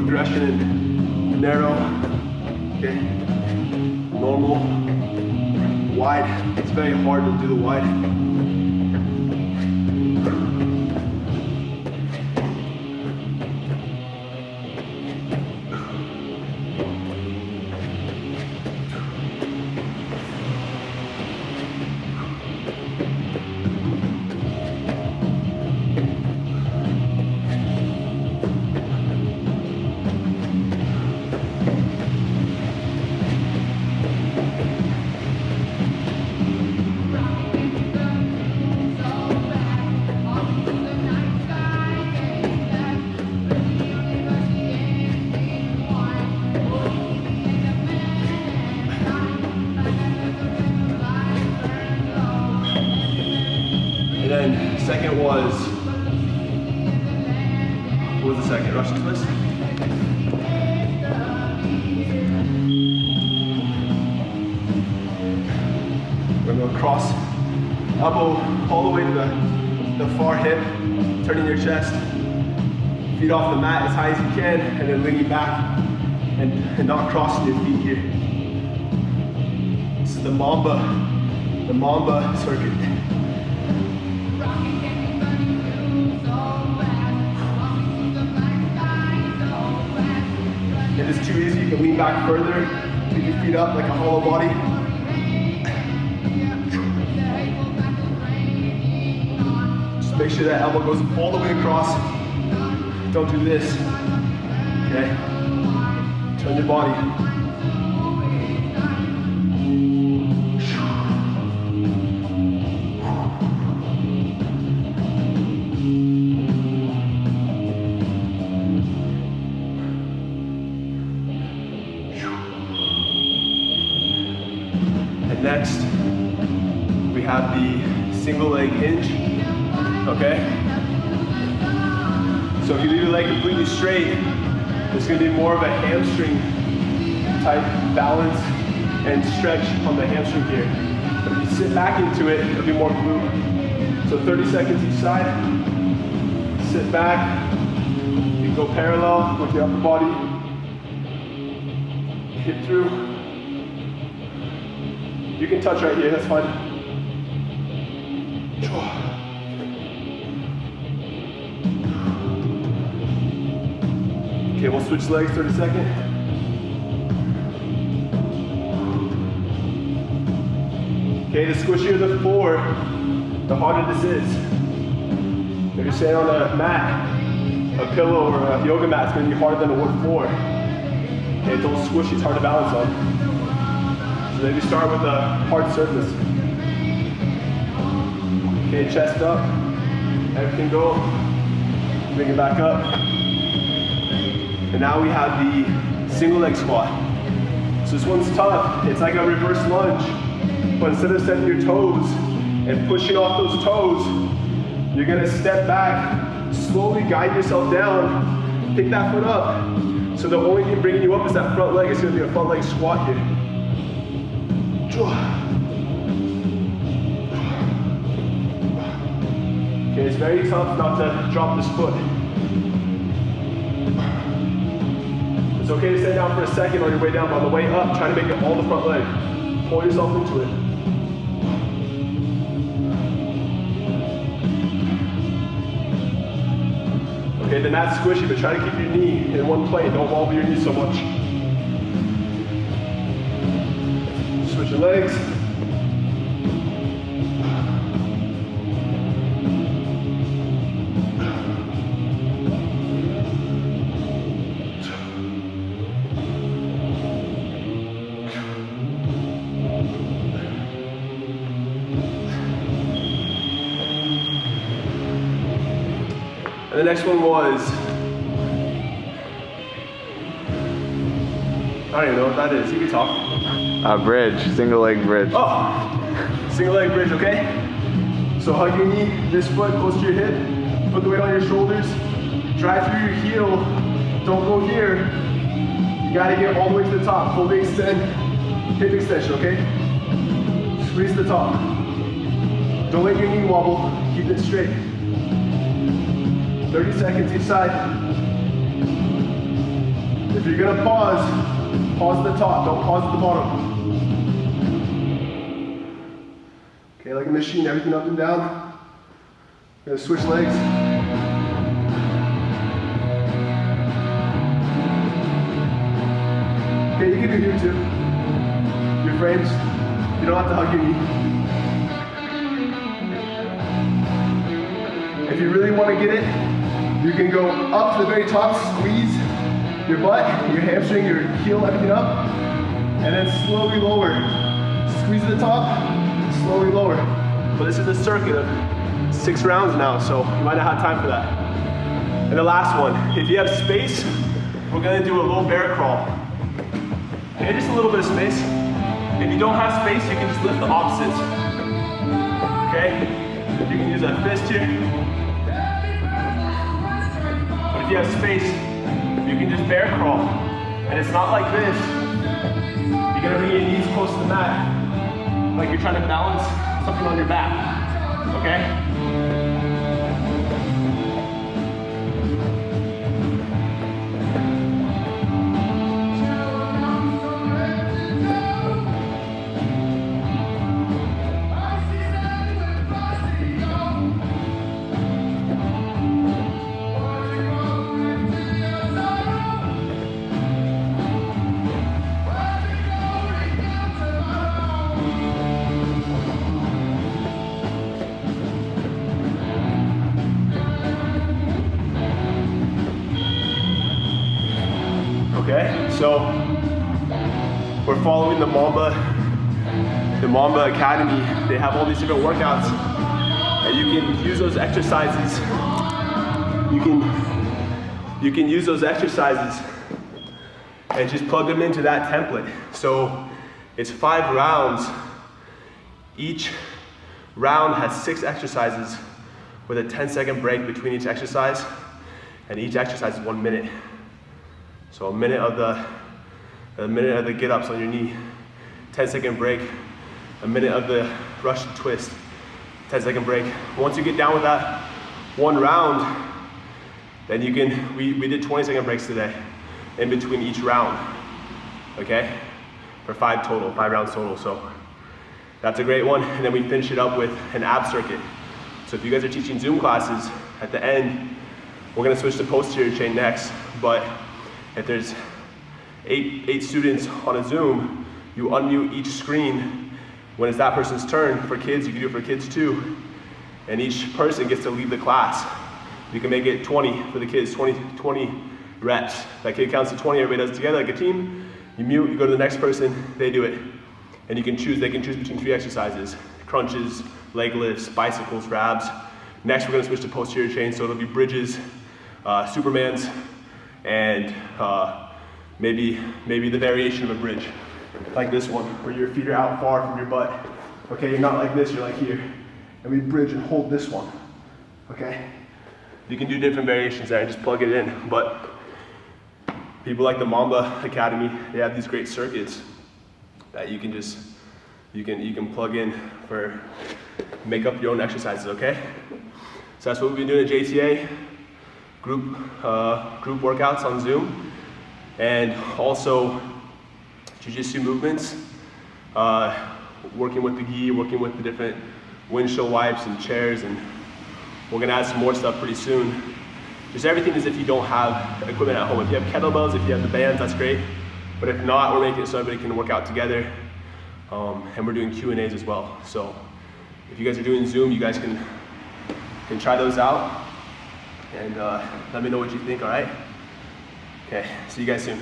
progression in narrow, okay, normal, wide. It's very hard to do the wide. And then second was, what was the second? Russian twist? We're gonna go cross, elbow all the way to the far hip, turning your chest, feet off the mat as high as you can, and then leaning back and not crossing your feet here. This is the Mamba circuit. If it's too easy, you can lean back further, take your feet up like a hollow body. Just make sure that elbow goes all the way across. Don't do this, okay? Turn your body. And next, we have the single leg hinge, okay? So if you leave your leg completely straight, there's gonna be more of a hamstring type balance and stretch on the hamstring here. But if you sit back into it, it'll be more glute. So 30 seconds each side, sit back, you can go parallel with your upper body, hip through. You can touch right here, that's fine. Okay, we'll switch legs 30 seconds. Okay, the squishier the floor, the harder this is. If you're sitting on a mat, a pillow, or a yoga mat, it's going to be harder than a wood floor. Okay, it's a little squishy, it's hard to balance on. So maybe start with a hard surface. Okay, chest up, everything go, bring it back up. And now we have the single leg squat. So this one's tough, it's like a reverse lunge, but instead of setting your toes and pushing off those toes, you're gonna step back, slowly guide yourself down, pick that foot up. So the only thing bringing you up is that front leg. It's gonna be a front leg squat here. Okay, it's very tough not to drop this foot. It's okay to sit down for a second on your way down, but on the way up, try to make it all the front leg. Pull yourself into it. Okay, the mat's squishy, but try to keep your knee in one plane. Don't wobble your knee so much. Switch your legs. And the next one was, I don't even know what that is. You can talk. Bridge, single leg bridge. Oh, single leg bridge, okay? So hug your knee, this foot close to your hip, put the weight on your shoulders, drive through your heel, don't go here. You gotta get all the way to the top, fully extend, hip extension, okay? Squeeze the top. Don't let your knee wobble, keep it straight. 30 seconds each side. If you're gonna pause at the top, don't pause at the bottom. Okay, like a machine, everything up and down. We're gonna switch legs. Okay, you can do here too. Your frames. You don't have to hug your knee. If you really want to get it, you can go up to the very top, squeeze your butt, your hamstring, your heel, everything up, and then slowly lower. Squeeze at the top, slowly lower. But this is a circuit of 6 rounds now, so you might not have time for that. And the last one, if you have space, we're gonna do a low bear crawl. Okay, just a little bit of space. If you don't have space, you can just lift the opposites. Okay? You can use a fist here. But if you have space, you can just bear crawl. And it's not like this. You're gonna bring your knees close to the mat, like you're trying to balance something on your back. Okay? Okay, so we're following the Mamba Academy. They have all these different workouts, and you can use those exercises. You can use those exercises and just plug them into that template. So it's 5 rounds. Each round has 6 exercises with a 10-second break between each exercise, and each exercise is 1 minute. So a minute of the get-ups on your knee, 10-second break, a minute of the Russian twist, 10-second break. Once you get down with that 1 round, then you can, we did 20-second breaks today in between each round, okay? For 5 rounds total, so that's a great one. And then we finish it up with an ab circuit. So if you guys are teaching Zoom classes, at the end, we're gonna switch to posterior chain next, but if there's eight students on a Zoom, you unmute each screen when it's that person's turn. For kids, you can do it for kids too. And each person gets to lead the class. You can make it 20 for the kids, 20 reps. That kid counts to 20, everybody does it together like a team. You mute, you go to the next person, they do it. And they can choose between 3 exercises: crunches, leg lifts, bicycles for abs. Next, we're gonna switch to posterior chain, so it'll be bridges, Supermans, and maybe the variation of a bridge, like this one, where your feet are out far from your butt. Okay, you're not like this, you're like here. And we bridge and hold this one, okay? You can do different variations there and just plug it in, but people like the Mamba Academy, they have these great circuits that you can just, you can plug in for, make up your own exercises, okay? So that's what we've been doing at JTA. Group workouts on Zoom, and also jiu-jitsu movements, working with the gi, working with the different windshield wipes and chairs, and we're gonna add some more stuff pretty soon. Just everything as if you don't have equipment at home. If you have kettlebells, if you have the bands, that's great, but if not, we're making it so everybody can work out together, and we're doing Q&As as well. So if you guys are doing Zoom, you guys can try those out. And let me know what you think, all right? Okay, see you guys soon.